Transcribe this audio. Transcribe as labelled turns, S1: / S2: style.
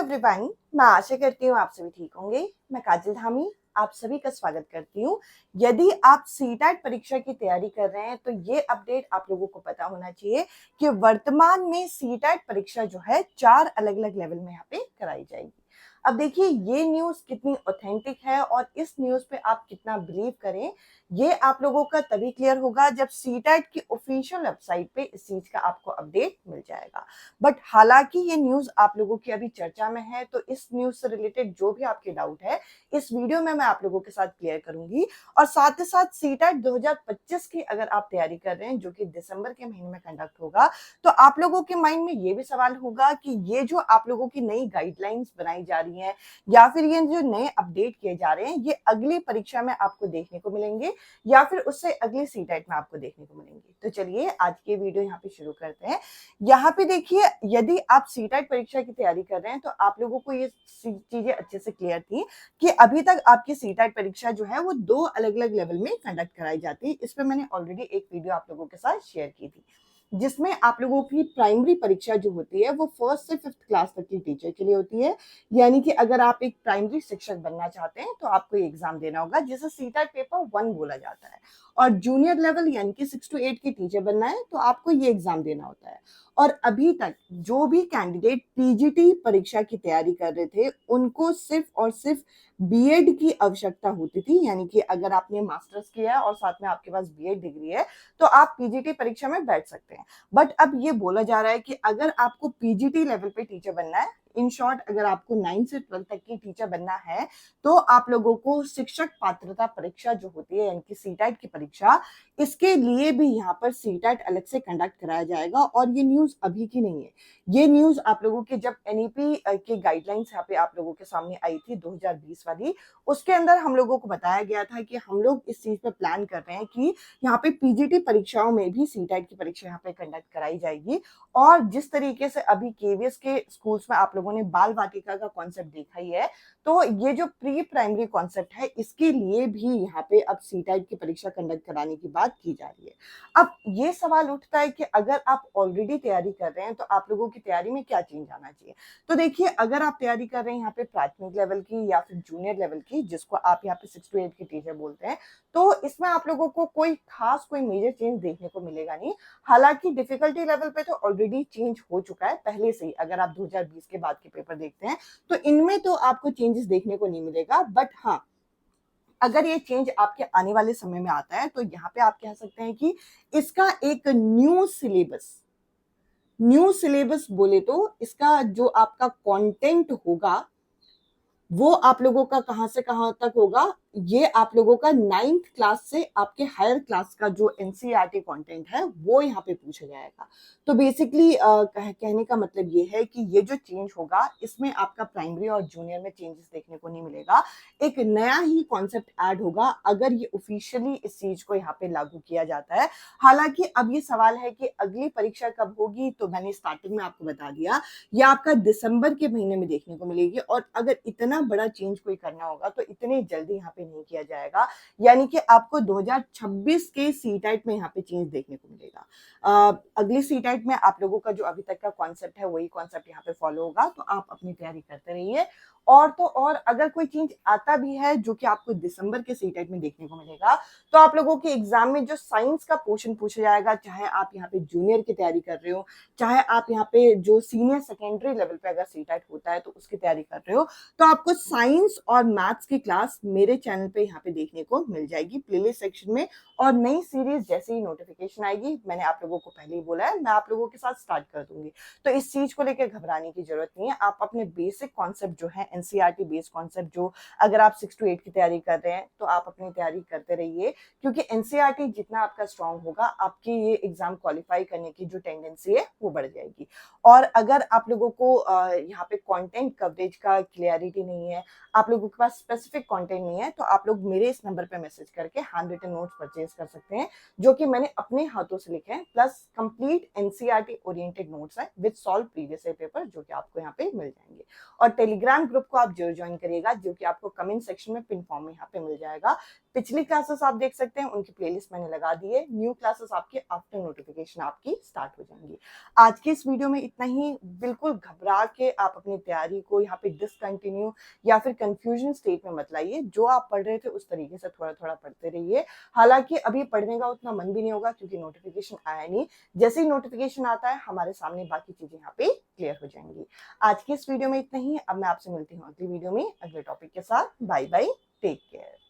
S1: Everyone, मैं आशा करती हूँ आप सभी ठीक होंगे। मैं काजल धामी आप सभी का स्वागत करती हूँ। यदि आप सीटेट परीक्षा की तैयारी कर रहे हैं तो ये अपडेट आप लोगों को पता होना चाहिए कि वर्तमान में सीटेट परीक्षा जो है 4 अलग-अलग लेवल में यहाँ पे कराई जाएगी। अब देखिए ये न्यूज़ कितनी ऑथेंटिक है और इस न्यूज़ पे आप कितना बिलीव करें, ये आप लोगों का तभी क्लियर होगा जब सीटेट की ऑफिशियल वेबसाइट पे इस चीज़ का आपको अपडेट मिल जाएगा। बट हालांकि ये न्यूज़ आप लोगों की अभी चर्चा में है, तो इस न्यूज़ से रिलेटेड जो भी आपके डाउट है, इस वीडियो में मैं आप लोगों के साथ क्लियर करूंगी। और साथ ही साथ सीटेट 2025 की अगर आप तैयारी कर रहे हैं, जो कि दिसंबर के महीने में कंडक्ट होगा, तो आप लोगों के माइंड में ये भी सवाल होगा कि ये जो आप लोगों की नई गाइडलाइंस बनाई जा रही हैं या फिर ये जो नए अपडेट किए जा रहे हैं, ये अगली परीक्षा में आपको देखने को मिलेंगे या फिर उससे अगली सीटेट में आपको देखने को मिलेंगे। तो चलिए आज के वीडियो यहाँ पे शुरू करते हैं। यहाँ पे देखिए, यदि आप सीटेट परीक्षा की तैयारी कर रहे हैं तो आप लोगों को ये चीजें अच्छे से क्लियर थी कि अभी तक आपकी सीटेट परीक्षा जो है वो 2 अलग-अलग लेवल में कंडक्ट कराई जाती है। इस पे मैंने ऑलरेडी एक वीडियो आप लोगों के साथ शेयर की थी, जिसमें आप लोगों की प्राइमरी परीक्षा जो होती है वो 1st से 5th क्लास तक की टीचर के लिए होती है। यानी कि अगर आप एक प्राइमरी शिक्षक बनना चाहते हैं तो आपको ये एग्जाम देना होगा, जिसे सीटेट पेपर 1 बोला जाता है। और जूनियर लेवल यानी कि 6 to 8 की टीचर बनना है तो आपको ये एग्जाम देना होता है। और अभी तक जो भी कैंडिडेट पीजीटी परीक्षा की तैयारी कर रहे थे, उनको सिर्फ और सिर्फ बीएड की आवश्यकता होती थी। यानी कि अगर आपने मास्टर्स किया है और साथ में आपके पास बीएड डिग्री है तो आप पीजीटी परीक्षा में बैठ सकते हैं। बट अब ये बोला जा रहा है कि अगर आपको पीजीटी लेवल पे टीचर बनना है, इन शॉर्ट अगर आपको 9 से 12 तक की टीचर बनना है, तो आप लोगों को शिक्षक पात्रता परीक्षा जो होती है यानी कि सीटेट की परीक्षा, इसके लिए भी यहाँ पर सीटेट अलग से कंडक्ट कराया जाएगा। और ये न्यूज अभी की नहीं है, ये न्यूज आप लोगों के जब एनईपी के गाइडलाइंस यहाँ पे आप लोगों के सामने आई थी 2020 वाली, उसके अंदर हम लोगों को बताया गया था कि हम लोग इस चीज पे प्लान कर रहे हैं कि यहाँ पे पीजीटी परीक्षाओं में भी सीटेट की परीक्षा यहाँ पे कंडक्ट कराई जाएगी। और जिस तरीके से अभी केवीएस के स्कूल्स में आप लोगों ने बाल वाटिका का कॉन्सेप्ट देखा ही है, तो ये जो प्री प्राइमरी कॉन्सेप्ट है, इसके लिए भी यहाँ पे अब सीटेट की परीक्षा कंडक्ट कराने की बात की जा रही है। अब ये सवाल उठता है कि अगर आप ऑलरेडी तैयारी कर रहे हैं तो आप लोगों की तैयारी में क्या चेंज आना चाहिए। तो देखिए, अगर आप तैयारी कर रहे हैं यहाँ पे प्राथमिक लेवल की या फिर जूनियर लेवल की, जिसको आप यहाँ पे 6 to 8 की टीचर बोलते हैं, तो इसमें आप लोगों को कोई मेजर चेंज देखने को मिलेगा नहीं। हालांकि डिफिकल्टी लेवल पे तो ऑलरेडी चेंज हो चुका है पहले से ही। अगर आप 2020 के बाद के पेपर देखते हैं तो इनमें तो आपको चेंजेस देखने को नहीं मिलेगा। बट हाँ, अगर ये चेंज आपके आने वाले समय में आता है तो यहाँ पे आप कह सकते हैं कि इसका एक न्यू सिलेबस बोले तो इसका जो आपका कंटेंट होगा वो आप लोगों का कहां से कहां तक होगा, ये आप लोगों का 9th क्लास से आपके हायर क्लास का जो एनसीईआरटी कंटेंट है वो यहाँ पे पूछा जाएगा। तो बेसिकली कहने का मतलब ये है कि ये जो चेंज होगा इसमें आपका प्राइमरी और जूनियर में चेंजेस देखने को नहीं मिलेगा। एक नया ही कॉन्सेप्ट ऐड होगा अगर ये ऑफिशियली इस चीज को यहाँ पे लागू किया जाता है। हालांकि अब ये सवाल है कि अगली परीक्षा कब होगी, तो मैंने स्टार्टिंग में आपको बता दिया, ये आपका दिसंबर के महीने में देखने को मिलेगी। और अगर इतना बड़ा चेंज कोई करना होगा तो इतने जल्दी यहाँ पे नहीं किया जाएगा। यानी कि आपको 2026 के सीटेट में यहाँ पे चेंज देखने को मिलेगा। अगली सीटेट में आप लोगों का जो अभी तक का कॉन्सेप्ट है वही कॉन्सेप्ट यहाँ पे फॉलो होगा। तो आप अपनी तैयारी करते रहिए। और तो और अगर कोई चेंज आता भी है जो कि आपको दिसंबर के सीटेट में देखने को मिलेगा, तो आप लोगों के एग्जाम में जो साइंस का पोर्शन पूछा जाएगा, चाहे आप यहाँ पे जूनियर की तैयारी कर रहे हो, चाहे आप यहाँ पे जो सीनियर सेकेंडरी लेवल पे अगर सीटेट होता है तो उसकी तैयारी कर रहे हो, तो आपको साइंस और मैथ्स की क्लास मेरे चैनल पे यहाँ पे देखने को मिल जाएगी प्लेलिस्ट सेक्शन में। और नई सीरीज जैसे ही नोटिफिकेशन आएगी, मैंने आप लोगों को पहले ही बोला है, मैं आप लोगों के साथ स्टार्ट कर दूंगी। तो इस चीज को लेकर घबराने की जरूरत नहीं है। आप अपने बेसिक कॉन्सेप्ट जो है एनसीईआरटी बेस्ड कॉन्सेप्ट, जो अगर आप 6 to 8 की तैयारी कर रहे हैं तो आप अपनी तैयारी करते रहिए। क्योंकि एनसीईआरटी जितना आपका स्ट्रांग होगा, आपकी ये एग्जाम क्वालिफाई करने की जो टेंडेंसी है वो बढ़ जाएगी। और अगर आप लोगों को यहाँ पे कंटेंट कवरेज का क्लियरिटी नहीं है, आप लोगों के पास स्पेसिफिक कंटेंट नहीं है, तो आप लोग मेरे इस नंबर पे मैसेज करके हैंड रिटन नोट्स परचेज कर सकते हैं, जो कि मैंने अपने हाथों से लिखे हैं, plus complete NCERT oriented notes हैं with solve previous year paper, जो कि आपको यहाँ पे मिल जाएंगे। और टेलीग्राम ग्रुप को आप जरूर ज्वाइन करिएगा, जो कि आपको कमेंट सेक्शन में पिन फॉर्म में यहाँ पे मिल जाएगा। पिछली क्लासेस आप देख सकते हैं, उनकी प्लेलिस्ट मैंने लगा दी है। न्यू क्लासेस आपके आफ्टर नोटिफिकेशन आपकी स्टार्ट हो जाएंगी। आज के इस वीडियो में इतना ही। बिल्कुल घबरा के आप अपनी तैयारी को यहाँ पे डिसकंटिन्यू या फिर कंफ्यूजन स्टेट में मत लाइए। जो आप पढ़ रहे थे उस तरीके से थोड़ा थोड़ा पढ़ते रहिए। हालांकि अभी पढ़ने का उतना मन भी नहीं होगा क्योंकि नोटिफिकेशन आया नहीं। जैसे ही नोटिफिकेशन आता है हमारे सामने बाकी चीजें यहाँ पे क्लियर हो जाएंगी। आज की इस वीडियो में इतना ही। अब मैं आपसे मिलती हूँ अगली वीडियो में अगले टॉपिक के साथ। Bye bye, take care.